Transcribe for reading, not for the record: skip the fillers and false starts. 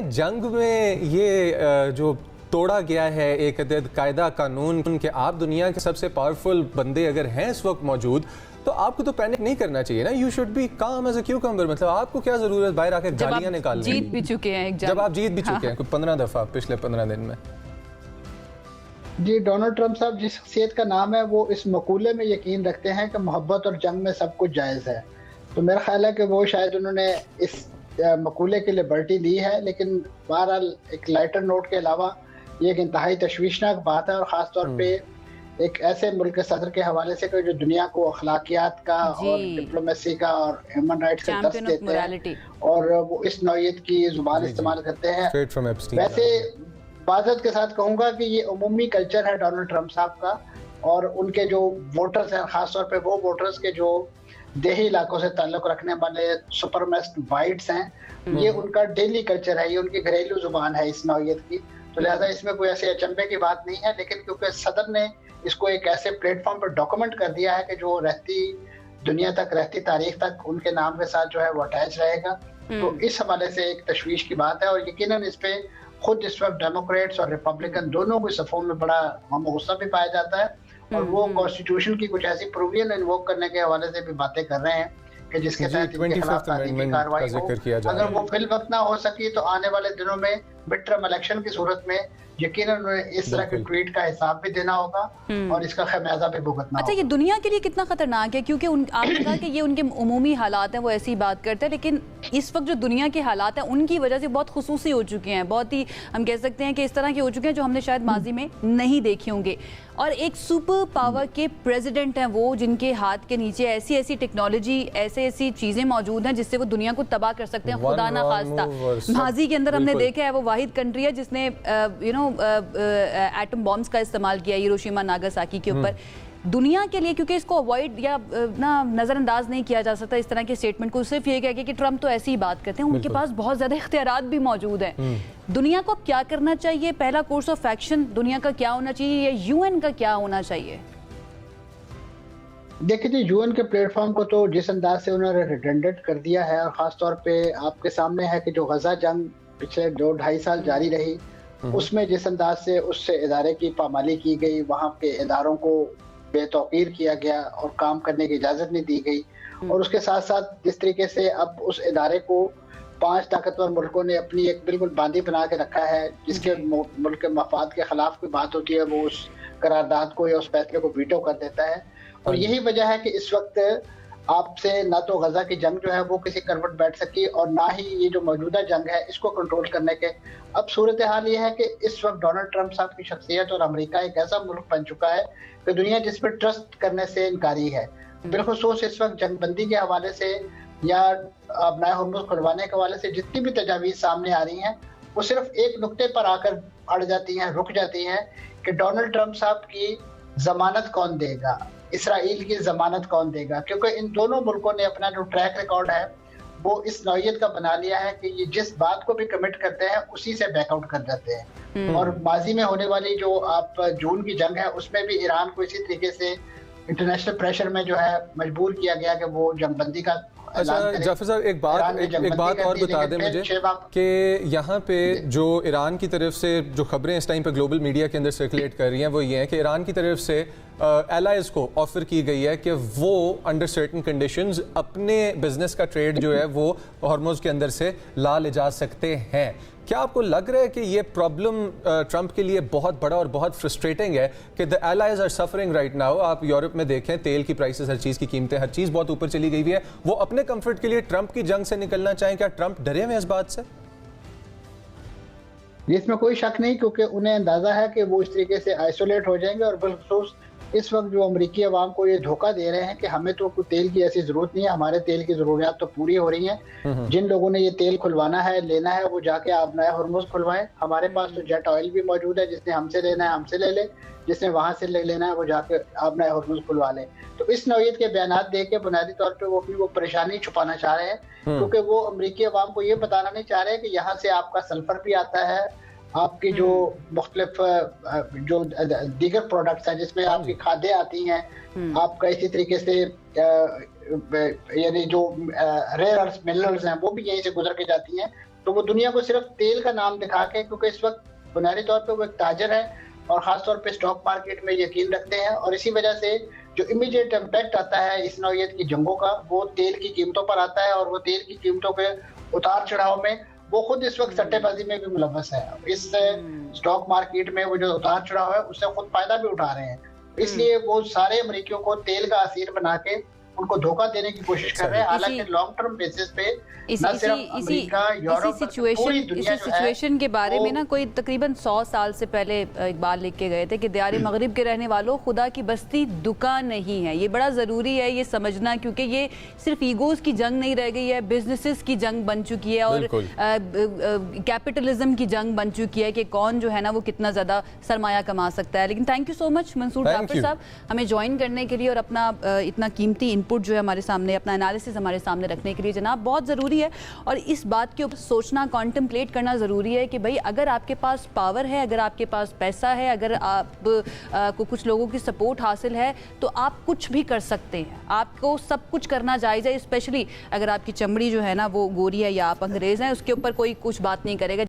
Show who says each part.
Speaker 1: जंग में ये जो तोड़ा गया है एक अदद कायदा कानून कि आप दुनिया के सबसे पावरफुल बंदे अगर हैं इस वक्त मौजूद, तो आपको तो पैनिक नहीं करना चाहिए ना। यू शुड बी काम एज अ क्यूकम्बर। मतलब आपको क्या जरूरत बाहर आकर गालियां निकालने की?
Speaker 2: जीत भी चुके हैं
Speaker 1: जब आप जीत भी चुके हैं 15 दफा पिछले 15 दिन में।
Speaker 3: जी, डोनाल्ड ट्रंप साहब जिस शख्सियत का नाम है वो इस मकूले में यकीन रखते हैं कि मोहब्बत और जंग में सब कुछ जायज़ है। तो मेरा ख्याल है कि वो शायद उन्होंने इस मकूले के लिबर्टी दी है, लेकिन बहरहाल एक लाइटर नोट के अलावा ये एक इंतहाई तशवीशनाक बात है, और ख़ास तौर पे एक ऐसे मुल्क के सदर के हवाले से जो दुनिया को अखलाकियात का और डिप्लोमेसी का और ह्यूमन राइट्स का दर्स देते हैं, और वो इस नौयत की जुबान इस्तेमाल करते हैं। वैसे बाज़त के साथ कहूँगा कि ये उमूमी कल्चर है डोनाल्ड ट्रंप साहब का, और उनके जो वोटर्स हैं, ख़ास तौर पे वो वोटर्स के जो देही इलाकों से ताल्लुक़ रखने वाले सुपरमेस्ट वाइट्स हैं, ये उनका डेली कल्चर है, ये उनकी घरेलू जुबान है इस नौयत की। तो लिहाजा इसमें कोई ऐसे अचंभे की बात नहीं है, लेकिन क्योंकि सदर ने इसको एक ऐसे प्लेटफॉर्म पर डॉक्यूमेंट कर दिया है कि जो रहती दुनिया तक, रहती तारीख तक उनके नाम के साथ जो है वो अटैच रहेगा, तो इस हवाले से एक तशवीश की बात है। और यकीनन इस पे खुद इस वक्त डेमोक्रेट्स और रिपब्लिकन दोनों के सफ़ों में बड़ा गुस्सा भी पाया जाता है, और वो कॉन्स्टिट्यूशन की कुछ ऐसी प्रोविजन इन्वोक करने के हवाले से भी बातें कर रहे हैं कि जिसके तहत इनके खिलाफ तारीखी कार्रवाई हो। अगर वो फिल वक्त ना हो सकी तो आने वाले दिनों में मिड टर्म इलेक्शन की सूरत में यकीनन इस तरह के ट्वीट का हिसाब भी देना होगा और इसका खमियाजा भी भुगतना होगा।
Speaker 2: अच्छा, ये दुनिया के लिए कितना खतरनाक है? क्योंकि आपने कहा कि ये उनके उमूमी हालात हैं, वो ऐसी बात करते हैं, लेकिन इस वक्त जो दुनिया के हालात हैं उनकी वजह से बहुत खुसूसी हो चुके हैं, बहुत ही हम कह सकते हैं कि इस तरह के हो चुके हैं जो हमने शायद माजी में नहीं देखे होंगे। और एक सुपर पावर के प्रेसिडेंट हैं वो, जिनके हाथ के नीचे ऐसी ऐसी टेक्नोलॉजी, ऐसी चीज़ें मौजूद हैं जिससे वो दुनिया को तबाह कर सकते हैं, खुदा ना खास्ता। माजी के अंदर हमने देखा है वो वाहिद कंट्री है जिसने एटम बॉम्ब्स का इस्तेमाल किया हिरोशिमा नागासाकी के ऊपर। दुनिया के लिए, क्योंकि इसको अवॉइड या ना नज़रअंदाज नहीं किया जा सकता इस तरह के स्टेटमेंट को, सिर्फ ये कह के कि ट्रंप तो ऐसी ही बात करते हैं, उनके पास बहुत ज़्यादा इख्तियारात भी मौजूद हैं। दुनिया को क्या करना चाहिए? पहला कोर्स ऑफ एक्शन दुनिया का क्या होना चाहिए, या यूएन का क्या होना चाहिए?
Speaker 3: देखिए जी, यूएन के प्लेटफॉर्म को तो जिस अंदाज से उन्होंने रिडंडेंट कर दिया है, और ख़ास तौर पे आपके सामने है कि जो गजा जंग पिछले 2-2.5 साल जारी रही, उसमें जिस अंदाज से उससे इदारे की पामाली की गई, वहाँ के इदारों को बेतौकीर किया गया और काम करने की इजाज़त नहीं दी गई, और उसके साथ साथ जिस तरीके से अब उस इदारे को 5 ताकतवर मुल्कों ने अपनी एक बिल्कुल बांदी बना के रखा है, जिसके मुल्क के मफाद के खिलाफ कोई बात होती है वो उस करारदाद को या उस फैसले को वीटो कर देता है। और यही वजह है कि इस वक्त आपसे ना तो गजा की जंग जो है वो किसी करवट बैठ सकी, और ना ही ये जो मौजूदा जंग है इसको कंट्रोल करने के। अब सूरत हाल ये है कि इस वक्त डोनाल्ड ट्रंप साहब की शख्सियत और अमेरिका एक ऐसा मुल्क बन चुका है कि दुनिया जिस पर ट्रस्ट करने से इनकारी है। बिलखुसूस इस वक्त जंगबंदी के हवाले से या अपना हुर्मुज़ खुलवाने के हवाले से जितनी भी तजावीज़ सामने आ रही हैं, वो सिर्फ एक नुक्ते पर आकर अड़ जाती हैं, रुक जाती हैं कि डोनाल्ड ट्रंप साहब की जमानत कौन देगा, इसराइल की जमानत कौन देगा। क्योंकि इन दोनों मुल्कों ने अपना जो ट्रैक रिकॉर्ड है वो इस नौयत का बना लिया है कि ये जिस बात को भी कमिट करते हैं उसी से बैकआउट कर जाते हैं। और माजी में होने वाली जो आप जून की जंग है उसमें भी ईरान को इसी तरीके से इंटरनेशनल प्रेशर में जो है मजबूर किया गया कि वो जंगबंदी का।
Speaker 1: अच्छा जाफर साहब, एक बात और बता दें मुझे कि यहाँ पे जो ईरान की तरफ से जो खबरें इस टाइम पे ग्लोबल मीडिया के अंदर सर्कुलेट कर रही हैं वो ये हैं कि ईरान की तरफ से एलाइज को ऑफर की गई है कि वो अंडर सर्टेन कंडीशंस अपने बिजनेस का ट्रेड जो है वो हॉर्मुज़ के अंदर से ला ले जा सकते हैं। क्या आपको लग रहा है कि ये प्रॉब्लम ट्रंप के लिए बहुत बड़ा और बहुत फ्रस्ट्रेटिंग है कि the allies are suffering right now? आप यूरोप में देखें, तेल की प्राइसेस, हर चीज़ की कीमतें, हर चीज़ बहुत ऊपर चली गई हुई है। वो अपने कंफर्ट के लिए ट्रंप की जंग से निकलना चाहें, क्या ट्रंप डरे हुए इस बात से?
Speaker 3: इसमें कोई शक नहीं, क्योंकि उन्हें अंदाजा है कि वो इस तरीके से आइसोलेट हो जाएंगे। और बिलखुसूस इस वक्त जो अमेरिकी अवाम को ये धोखा दे रहे हैं कि हमें तो कोई तेल की ऐसी जरूरत नहीं है, हमारे तेल की जरूरियात तो पूरी हो रही हैं। जिन लोगों ने ये तेल खुलवाना है, लेना है, वो जाके आप नया हुर्मुज़ खुलवाएं। हमारे पास तो जेट ऑयल भी मौजूद है, जिसने हमसे लेना है हमसे ले ले, जिसने वहां से लेना है वो जाके आप नया हुर्मुज़ खुलवा लें। तो इस नौयत के बयान दे के बुनियादी तौर पर वो अपनी वो परेशानी छुपाना चाह रहे हैं, क्योंकि वो अमेरिकी अवाम को ये बताना नहीं चाह रहे कि यहाँ से आपका सल्फर भी आता है, आपकी जो मुख्तलिफ जो दीगर प्रोडक्ट्स हैं जिसमें आपकी खादें आती हैं, आपका इसी तरीके से यानी जो रेयर अर्थ मिनरल्स हैं वो भी यहीं से गुजर के जाती हैं। तो वो दुनिया को सिर्फ तेल का नाम दिखा के, क्योंकि इस वक्त बुनियादी तौर पे वो एक ताजर है और खासतौर पे स्टॉक मार्केट में यकीन रखते हैं, और इसी वजह से जो इमीडिएट इम्पैक्ट आता है इस नौइयत की जंगों का वो तेल की कीमतों पर आता है, और वो तेल की कीमतों के उतार चढ़ाव में वो खुद इस वक्त सट्टेबाजी में भी मुलव्वस है। इस स्टॉक मार्केट में वो जो उतार चढ़ाव है उससे खुद फायदा भी उठा रहे हैं, इसलिए वो सारे अमरीकियों को तेल का असीर बना के उनको धोखा देने की कोशिश कर रहे हैं। हालांकि लॉन्ग टर्म बेसिस पे न सिर्फ अमेरिका, यूरोप, पूरी दुनिया जो है
Speaker 2: सिचुएशन के बारे में ना कोई तकरीबन 100 साल से पहले इकबाल लिख के गए थे कि दियारे मगरिब के रहने वालों, खुदा की बस्ती दुकान नहीं है। ये बड़ा ज़रूरी है ये समझना, क्योंकि ये सिर्फ ईगोज़ की जंग नहीं रह गई है, बिजनेसेस की जंग बन चुकी है और कैपिटलिज्म की जंग बन चुकी है कि कौन जो है ना वो कितना ज़्यादा सरमाया कमा सकता है। लेकिन thank you so much Mansoor Jafar sahab हमें ज्वाइन करने के लिए और अपना इतना कीमती इनपुट जो है हमारे सामने, अपना एनालिसिस हमारे सामने रखने के लिए। जनाब बहुत ज़रूरी है और इस बात के ऊपर सोचना, कॉन्टेम्पलेट करना ज़रूरी है कि भाई अगर आपके पास पावर है, अगर आपके पास पैसा है, अगर आप को कुछ लोगों की सपोर्ट हासिल है तो आप कुछ भी कर सकते हैं, आपको सब कुछ करना जायज़ है। स्पेशली अगर आपकी चमड़ी जो है ना वो गोरी है या आप अंग्रेज़ हैं, उसके ऊपर कोई कुछ बात नहीं करेगा।